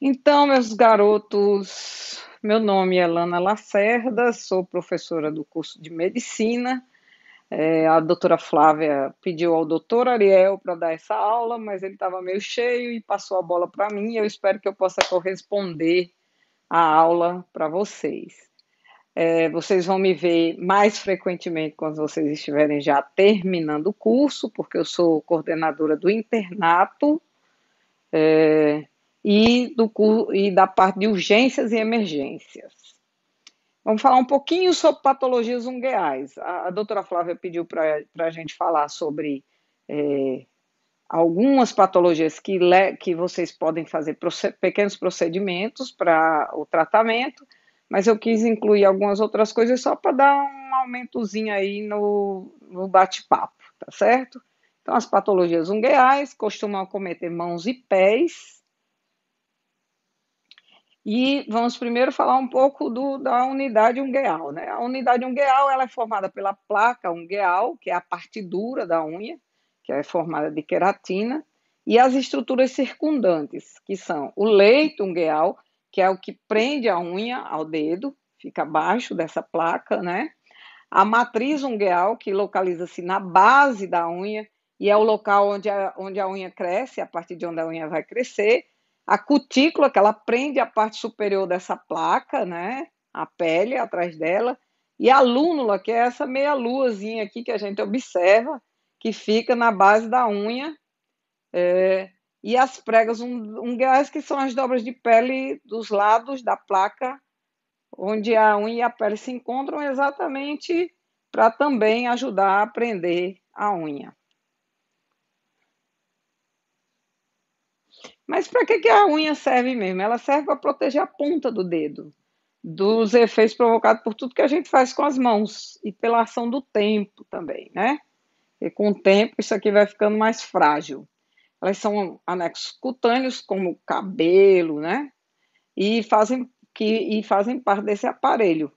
Então, meus garotos, meu nome é Lana Lacerda, sou professora do curso de Medicina. A doutora Flávia pediu ao doutor Ariel para dar essa aula, mas ele estava meio cheio e passou a bola para mim. Eu espero que eu possa corresponder a aula para vocês. Vocês vão me ver mais frequentemente quando vocês estiverem já terminando o curso, porque eu sou coordenadora do internato e da parte de urgências e emergências. Vamos falar um pouquinho sobre patologias ungueais. A doutora Flávia pediu para a gente falar sobre algumas patologias que vocês podem fazer pequenos procedimentos para o tratamento, mas eu quis incluir algumas outras coisas só para dar um aumentozinho aí no bate-papo, tá certo? Então, as patologias ungueais costumam acometer mãos e pés. E vamos primeiro falar um pouco da unidade ungueal, né? A unidade ungueal ela é formada pela placa ungueal, que é a parte dura da unha, que é formada de queratina, e as estruturas circundantes, que são o leito ungueal, que é o que prende a unha ao dedo, fica abaixo dessa placa, né? A matriz ungueal, que localiza-se na base da unha e é o local onde a unha cresce, a partir de onde a unha vai crescer. A cutícula, que ela prende a parte superior dessa placa, né? A pele atrás dela. E a lúnula, que é essa meia-luazinha aqui que a gente observa, que fica na base da unha. E as pregas ungueais, que são as dobras de pele dos lados da placa onde a unha e a pele se encontram exatamente para também ajudar a prender a unha. Mas para que a unha serve mesmo? Ela serve para proteger a ponta do dedo dos efeitos provocados por tudo que a gente faz com as mãos e pela ação do tempo também, né? E com o tempo isso aqui vai ficando mais frágil. Elas são anexos cutâneos, como o cabelo, né? E fazem parte desse aparelho.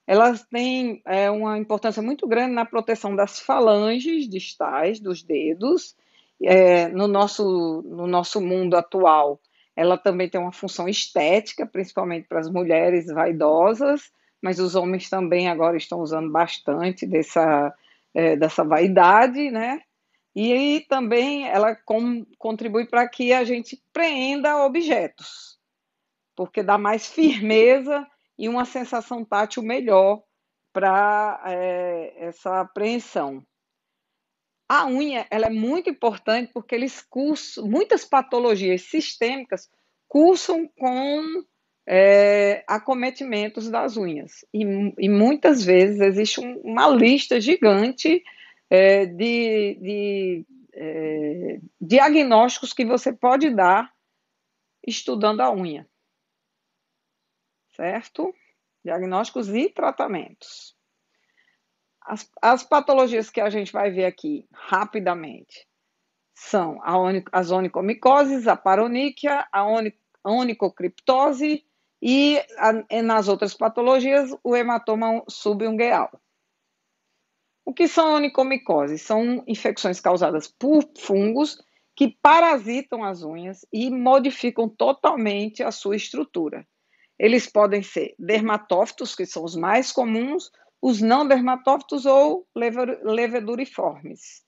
Elas têm uma importância muito grande na proteção das falanges distais dos dedos. No nosso mundo atual, ela também tem uma função estética, principalmente para as mulheres vaidosas, mas os homens também agora estão usando bastante dessa vaidade, né? E aí também ela contribui para que a gente preenda objetos, porque dá mais firmeza e uma sensação tátil melhor para essa apreensão. A unha ela é muito importante porque muitas patologias sistêmicas cursam com acometimentos das unhas. E muitas vezes existe uma lista gigante de diagnósticos que você pode dar estudando a unha, certo? Diagnósticos e tratamentos. As patologias que a gente vai ver aqui rapidamente são as onicomicoses, a paroníquia, a onicocriptose e nas outras patologias o hematoma subungueal. O que são onicomicoses? São infecções causadas por fungos que parasitam as unhas e modificam totalmente a sua estrutura. Eles podem ser dermatófitos, que são os mais comuns, os não dermatófitos ou leveduriformes.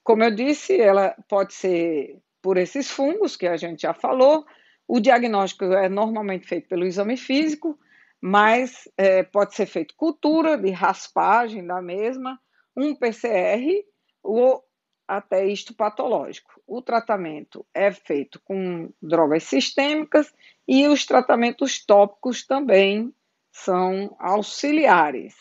Como eu disse, ela pode ser por esses fungos que a gente já falou. O diagnóstico é normalmente feito pelo exame físico, mas pode ser feito cultura de raspagem da mesma, um PCR ou até histopatológico. O tratamento é feito com drogas sistêmicas e os tratamentos tópicos também são auxiliares.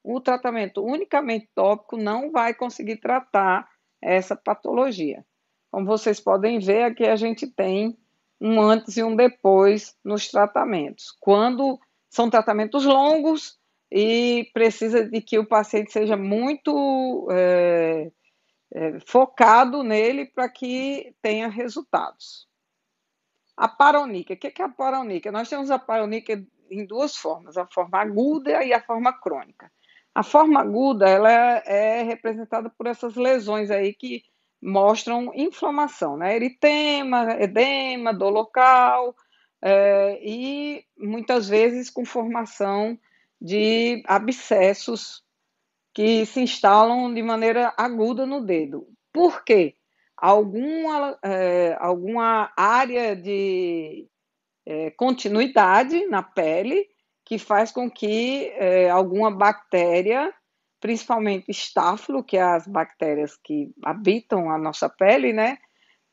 O tratamento unicamente tópico não vai conseguir tratar essa patologia. Como vocês podem ver, aqui a gente tem um antes e um depois nos tratamentos. Quando são tratamentos longos e precisa de que o paciente seja muito focado nele para que tenha resultados. A paroníquia. O que é a paroníquia? Nós temos a paroníquia em duas formas, a forma aguda e a forma crônica. A forma aguda ela é representada por essas lesões aí que mostram inflamação, né? Eritema, edema, dor local, e muitas vezes com formação de abscessos que se instalam de maneira aguda no dedo. Por quê? Alguma área de continuidade na pele que faz com que alguma bactéria, principalmente estáfilo, que é as bactérias que habitam a nossa pele, né,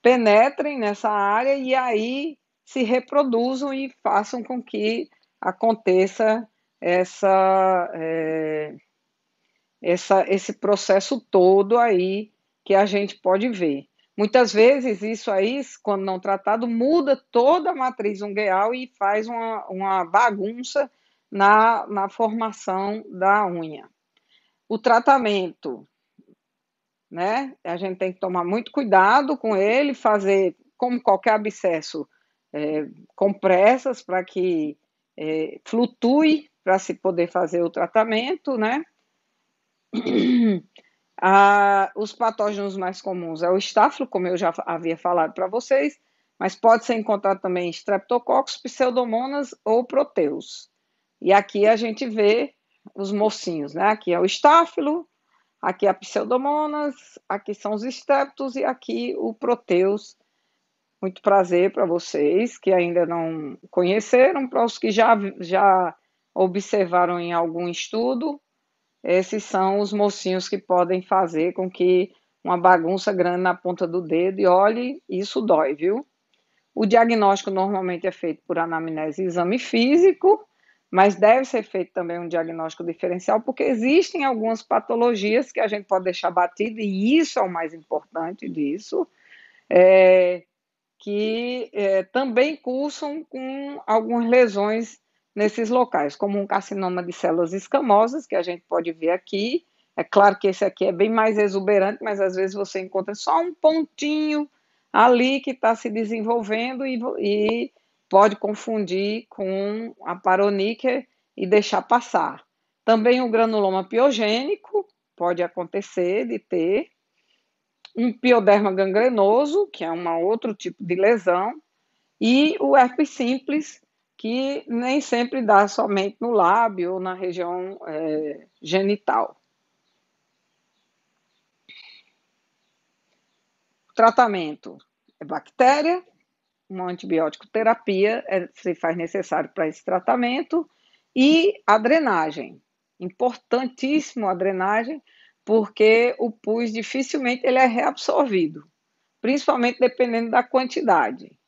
penetrem nessa área e aí se reproduzam e façam com que aconteça essa, esse processo todo aí que a gente pode ver. Muitas vezes isso aí, quando não tratado, muda toda a matriz ungueal e faz uma bagunça na formação da unha. O tratamento, né? A gente tem que tomar muito cuidado com ele, fazer, como qualquer abscesso, compressas para que flutue, para se poder fazer o tratamento, né? Os patógenos mais comuns é o estáfilo, como eu já havia falado para vocês, mas pode ser encontrado também Streptococcus, Pseudomonas ou Proteus. E aqui a gente vê os mocinhos, né? Aqui é o estáfilo, aqui é a Pseudomonas, aqui são os Streptos e aqui o Proteus. Muito prazer para vocês que ainda não conheceram, para os que já observaram em algum estudo. Esses são os mocinhos que podem fazer com que uma bagunça grande na ponta do dedo, e olhe, isso dói, viu? O diagnóstico normalmente é feito por anamnese e exame físico, mas deve ser feito também um diagnóstico diferencial, porque existem algumas patologias que a gente pode deixar batido, e isso é o mais importante disso, que também cursam com algumas lesões nesses locais, como um carcinoma de células escamosas, que a gente pode ver aqui. É claro que esse aqui é bem mais exuberante, mas às vezes você encontra só um pontinho ali que está se desenvolvendo e pode confundir com a paroníquea e deixar passar. Também o granuloma piogênico pode acontecer de ter, um pioderma gangrenoso, que é um outro tipo de lesão, e o herpes simples, que nem sempre dá somente no lábio ou na região genital. O tratamento é bactéria, uma antibiótico terapia se faz necessário para esse tratamento, e a drenagem. Importantíssimo a drenagem, porque o pus dificilmente ele é reabsorvido, principalmente dependendo da quantidade.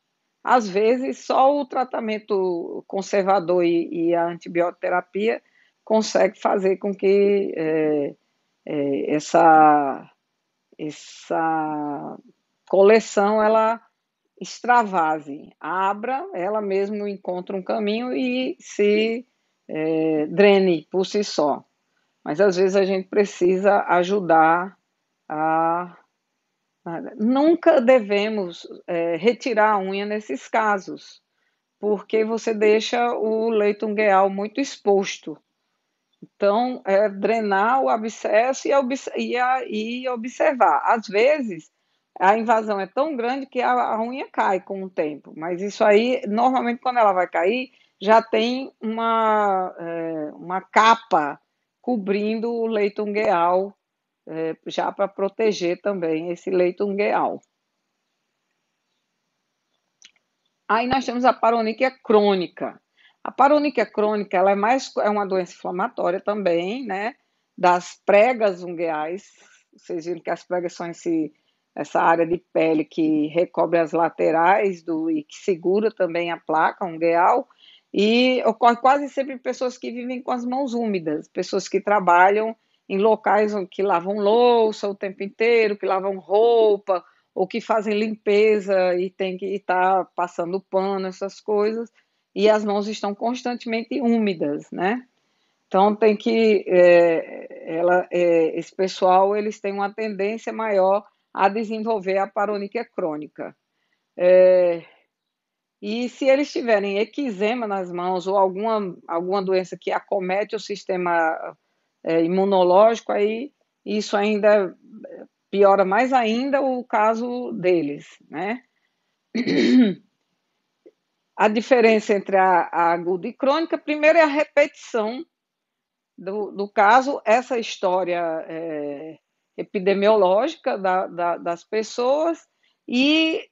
Às vezes, só o tratamento conservador e a antibioterapia consegue fazer com que essa coleção ela extravase, abra, ela mesmo encontra um caminho e se drene por si só. Mas às vezes a gente precisa ajudar a. Nunca devemos retirar a unha nesses casos, porque você deixa o leito ungueal muito exposto. Então, drenar o abscesso e observar. Às vezes, a invasão é tão grande que a unha cai com o tempo, mas isso aí, normalmente, quando ela vai cair, já tem uma capa cobrindo o leito ungueal, já para proteger também esse leito ungueal. Aí nós temos a paronychia crônica. A paronychia crônica ela é uma doença inflamatória também, né? Das pregas ungueais. Vocês viram que as pregas são essa área de pele que recobre as laterais e que segura também a placa ungueal. E ocorre quase sempre em pessoas que vivem com as mãos úmidas, pessoas que trabalham em locais que lavam louça o tempo inteiro, que lavam roupa, ou que fazem limpeza e tem que estar passando pano, essas coisas, e as mãos estão constantemente úmidas, né? Então tem que esse pessoal eles têm uma tendência maior a desenvolver a paronychia crônica. E se eles tiverem eczema nas mãos ou alguma doença que acomete o sistema imunológico, aí isso ainda piora mais ainda o caso deles, né? A diferença entre a aguda e crônica, primeiro é a repetição do caso, essa história epidemiológica das pessoas, e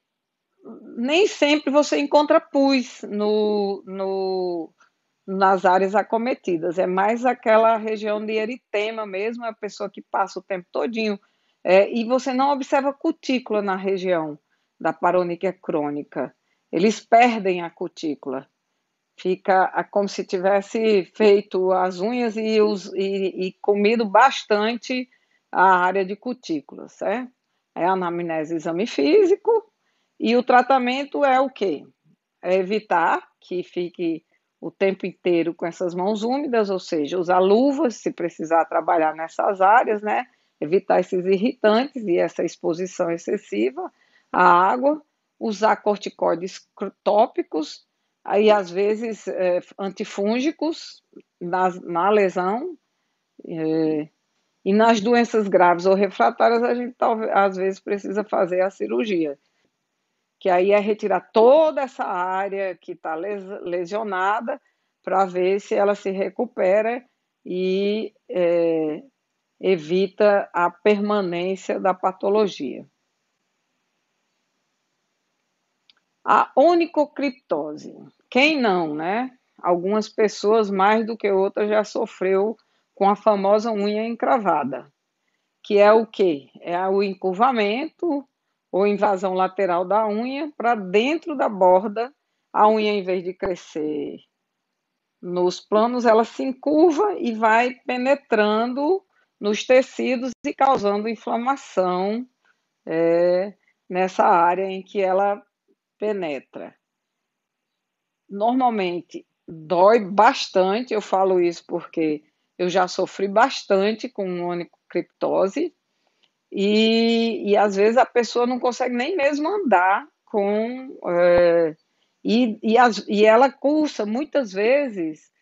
nem sempre você encontra pus nas áreas acometidas, é mais aquela região de eritema mesmo, é a pessoa que passa o tempo todinho, e você não observa cutícula na região da paronychia crônica, eles perdem a cutícula, fica como se tivesse feito as unhas e comido bastante a área de cutícula, certo? É a anamnese, exame físico, e o tratamento é o quê? É evitar que fique o tempo inteiro com essas mãos úmidas, ou seja, usar luvas se precisar trabalhar nessas áreas, né? Evitar esses irritantes e essa exposição excessiva à água, usar corticoides tópicos, aí às vezes antifúngicos na lesão, e nas doenças graves ou refratárias a gente talvez às vezes precisa fazer a cirurgia, que aí é retirar toda essa área que está lesionada para ver se ela se recupera e evita a permanência da patologia. A onicocriptose. Quem não, né? Algumas pessoas, mais do que outras, já sofreu com a famosa unha encravada, que é o quê? É o encurvamento ou invasão lateral da unha para dentro da borda. A unha, em vez de crescer nos planos, ela se encurva e vai penetrando nos tecidos e causando inflamação nessa área em que ela penetra. Normalmente dói bastante, eu falo isso porque eu já sofri bastante com onicocriptose, e às vezes a pessoa não consegue nem mesmo andar com. E ela cursa muitas vezes,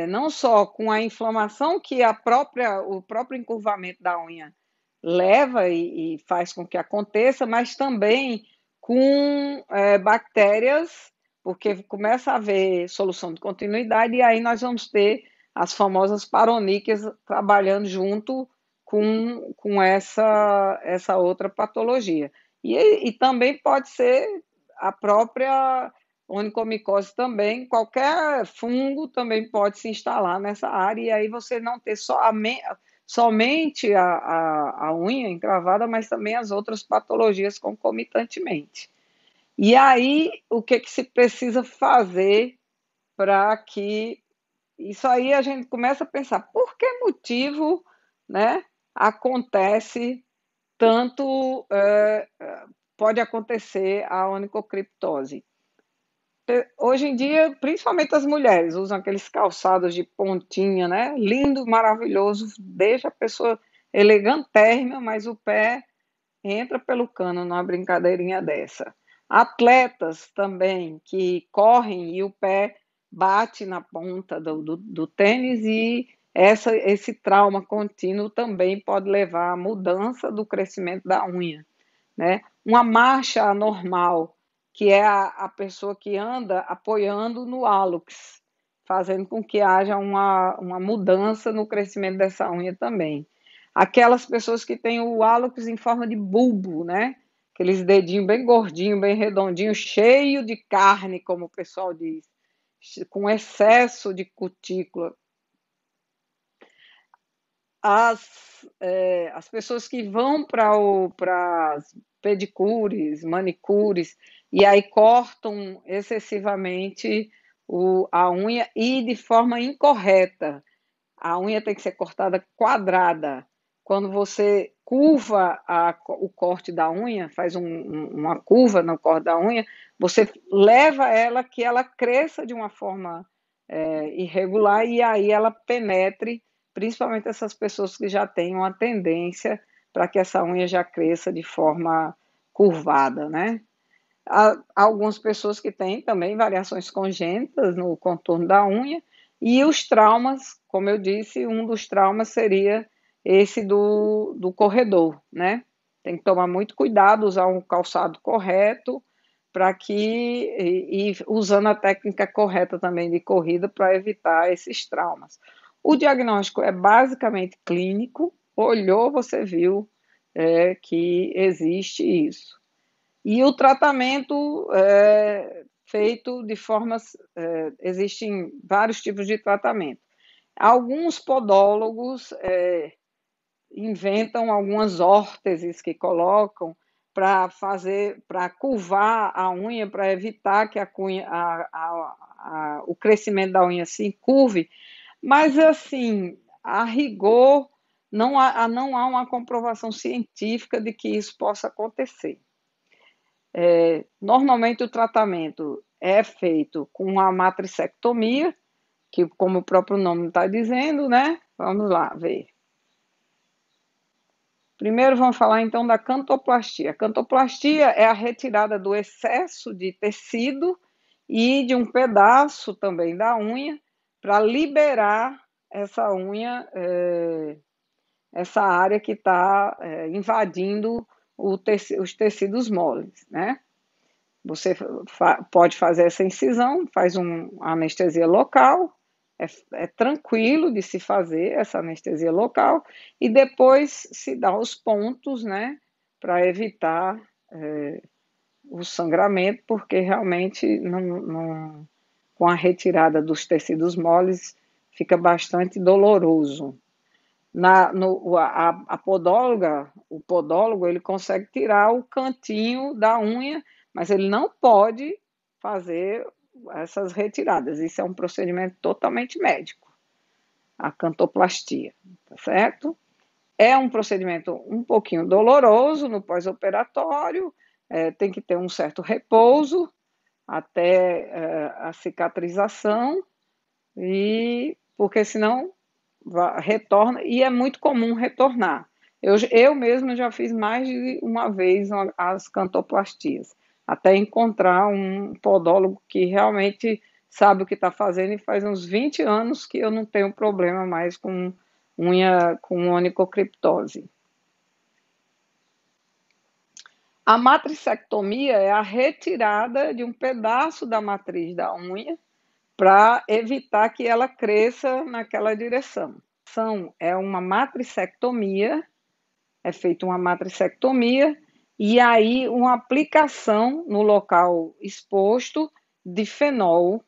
não só com a inflamação que o próprio encurvamento da unha leva e faz com que aconteça, mas também com bactérias, porque começa a haver solução de continuidade, e aí nós vamos ter as famosas paroníquias trabalhando junto com essa outra patologia. E também pode ser a própria onicomicose também, qualquer fungo também pode se instalar nessa área, e aí você não ter somente a unha encravada, mas também as outras patologias concomitantemente. E aí, o que se precisa fazer para que isso aí a gente começa a pensar, por que motivo, né, acontece tanto, pode acontecer a onicocriptose? Hoje em dia, principalmente as mulheres, usam aqueles calçados de pontinha, né? Lindo, maravilhoso, deixa a pessoa elegantérrima, mas o pé entra pelo cano numa brincadeirinha dessa. Atletas também que correm e o pé bate na ponta do tênis, e esse trauma contínuo também pode levar à mudança do crescimento da unha, né? Uma marcha anormal, que é a pessoa que anda apoiando no hálux, fazendo com que haja uma mudança no crescimento dessa unha também. Aquelas pessoas que têm o hálux em forma de bulbo, né? Aqueles dedinhos bem gordinhos, bem redondinhos, cheio de carne, como o pessoal diz, com excesso de cutícula. As pessoas que vão para pedicures, manicures, e aí cortam excessivamente a unha e de forma incorreta. A unha tem que ser cortada quadrada. Quando você curva o corte da unha, faz uma curva no corte da unha, você leva ela que ela cresça de uma forma irregular, e aí ela penetre, principalmente essas pessoas que já têm uma tendência para que essa unha já cresça de forma curvada, né? Há algumas pessoas que têm também variações congênitas no contorno da unha, e os traumas, como eu disse, um dos traumas seria esse do corredor, né? Tem que tomar muito cuidado, usar um calçado correto, para que e usando a técnica correta também de corrida para evitar esses traumas. O diagnóstico é basicamente clínico, olhou, você viu que existe isso. E o tratamento é feito de formas. Existem vários tipos de tratamento. Alguns podólogos inventam algumas órteses que colocam para fazer, para curvar a unha, para evitar que o crescimento da unha se curve, mas assim, a rigor, não há uma comprovação científica de que isso possa acontecer. Normalmente o tratamento é feito com a matricectomia, que como o próprio nome está dizendo, né? Vamos lá ver. Primeiro vamos falar então da cantoplastia. A cantoplastia é a retirada do excesso de tecido e de um pedaço também da unha para liberar essa unha, essa área que está invadindo os tecidos moles, né? Você pode fazer essa incisão, faz uma anestesia local, é tranquilo de se fazer essa anestesia local, e depois se dá os pontos, né, para evitar o sangramento, porque realmente com a retirada dos tecidos moles fica bastante doloroso. A podóloga, o podólogo, ele consegue tirar o cantinho da unha, mas ele não pode fazer essas retiradas. Isso é um procedimento totalmente médico, a cantoplastia, tá certo? É um procedimento um pouquinho doloroso no pós-operatório, tem que ter um certo repouso até a cicatrização, e porque senão retorna, e é muito comum retornar. Eu mesmo já fiz mais de uma vez as cantoplastias, até encontrar um podólogo que realmente sabe o que está fazendo, e faz uns 20 anos que eu não tenho problema mais com unha com onicocriptose. A matricectomia é a retirada de um pedaço da matriz da unha para evitar que ela cresça naquela direção. É uma matricectomia, é feita uma matricectomia, e aí uma aplicação no local exposto de fenol,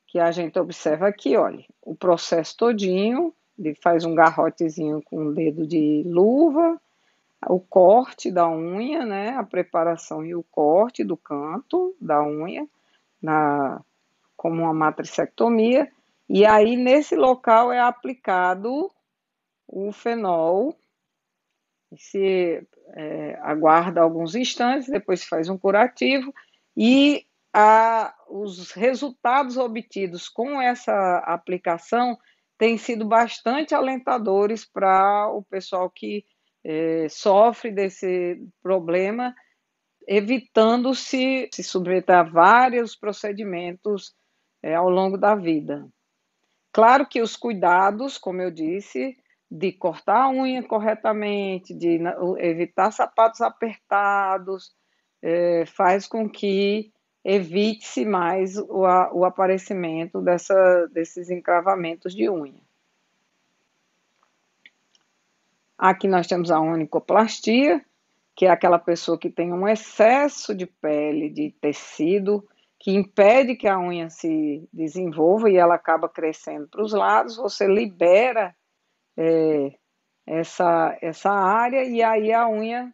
que a gente observa aqui, olha, o processo todinho, faz um garrotezinho com o dedo de luva, o corte da unha, né, a preparação e o corte do canto da unha, como uma matricectomia, e aí nesse local é aplicado o fenol, se aguarda alguns instantes, depois se faz um curativo, e os resultados obtidos com essa aplicação têm sido bastante alentadores para o pessoal que sofre desse problema, evitando se submeter a vários procedimentos ao longo da vida. Claro que os cuidados, como eu disse, de cortar a unha corretamente, de evitar sapatos apertados, faz com que evite-se mais o aparecimento desses encravamentos de unha. Aqui nós temos a onicoplastia, que é aquela pessoa que tem um excesso de pele, de tecido, que impede que a unha se desenvolva e ela acaba crescendo para os lados. Você libera essa área, e aí a unha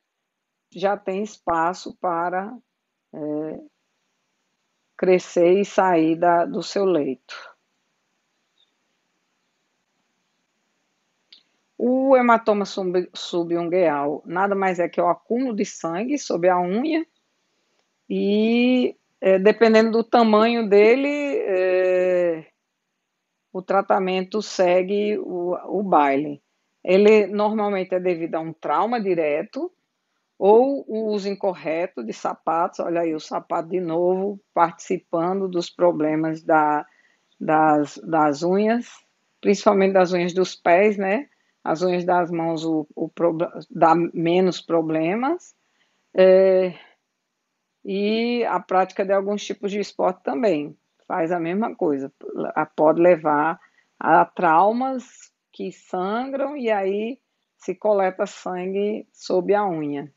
já tem espaço para crescer e sair do seu leito. O hematoma subungueal nada mais é que o acúmulo de sangue sobre a unha, e dependendo do tamanho dele, o tratamento segue o baile. Ele normalmente é devido a um trauma direto ou o uso incorreto de sapatos. Olha aí o sapato de novo participando dos problemas das unhas, principalmente das unhas dos pés, né? As unhas das mãos dá menos problemas. E a prática de alguns tipos de esporte também faz a mesma coisa. Pode levar a traumas que sangram e aí se coleta sangue sob a unha.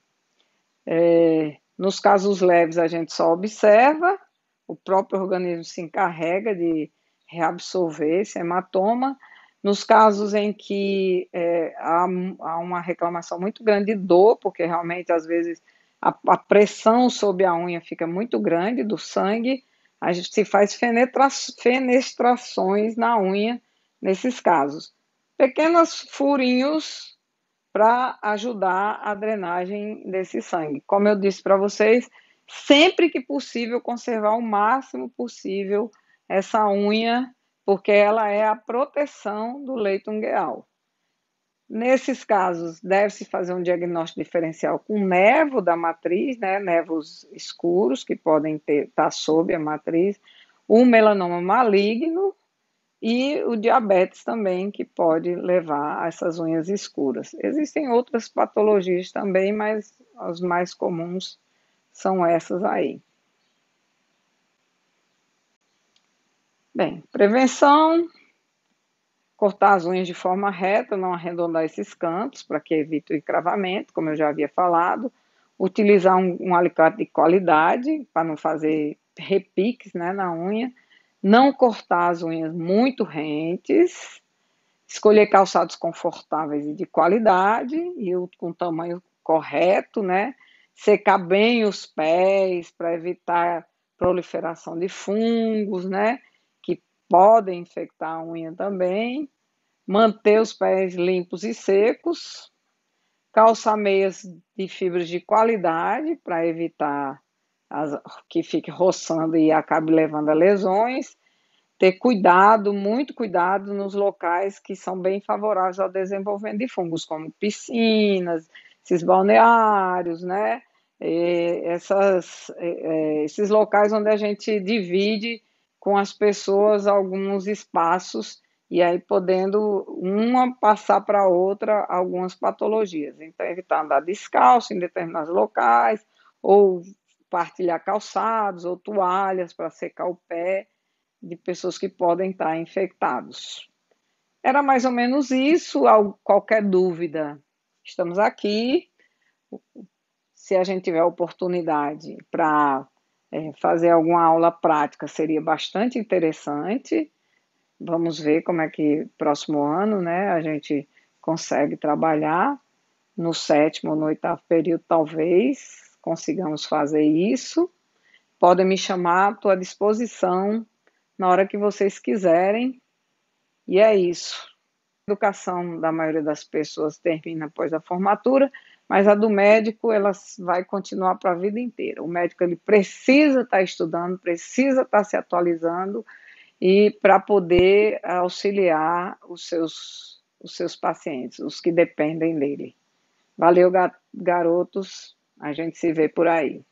Nos casos leves, a gente só observa, o próprio organismo se encarrega de reabsorver esse hematoma. Nos casos em que há uma reclamação muito grande de dor, porque realmente, às vezes, a pressão sobre a unha fica muito grande do sangue, a gente se faz fenestrações na unha nesses casos. Pequenos furinhos para ajudar a drenagem desse sangue. Como eu disse para vocês, sempre que possível, conservar o máximo possível essa unha, porque ela é a proteção do leito ungueal. Nesses casos, deve-se fazer um diagnóstico diferencial com nevo da matriz, né, nevos escuros que podem estar sob a matriz, o melanoma maligno e o diabetes também, que pode levar a essas unhas escuras. Existem outras patologias também, mas as mais comuns são essas aí. Bem, prevenção, cortar as unhas de forma reta, não arredondar esses cantos, para que evite o encravamento, como eu já havia falado. Utilizar um alicate de qualidade, para não fazer repiques, né, na unha. Não cortar as unhas muito rentes. Escolher calçados confortáveis e de qualidade, e com tamanho correto, né? Secar bem os pés para evitar proliferação de fungos, né? Que podem infectar a unha também. Manter os pés limpos e secos. Calçar meias de fibras de qualidade para evitar que fique roçando e acabe levando a lesões. Ter cuidado, muito cuidado nos locais que são bem favoráveis ao desenvolvimento de fungos, como piscinas, esses balneários, né? Esses locais onde a gente divide com as pessoas alguns espaços e aí podendo uma passar para a outra algumas patologias. Então, evitar andar descalço em determinados locais, ou partilhar calçados ou toalhas para secar o pé de pessoas que podem estar infectados. Era mais ou menos isso. Qualquer dúvida, estamos aqui. Se a gente tiver oportunidade para fazer alguma aula prática, seria bastante interessante. Vamos ver como é que próximo ano, né, a gente consegue trabalhar. No 7º ou no 8º período, talvez consigamos fazer isso. Podem me chamar, estou à disposição na hora que vocês quiserem. E é isso. A educação da maioria das pessoas termina após a formatura, mas a do médico ela vai continuar para a vida inteira. O médico ele precisa estar estudando, precisa estar se atualizando e para poder auxiliar os seus pacientes, os que dependem dele. Valeu, garotos. A gente se vê por aí.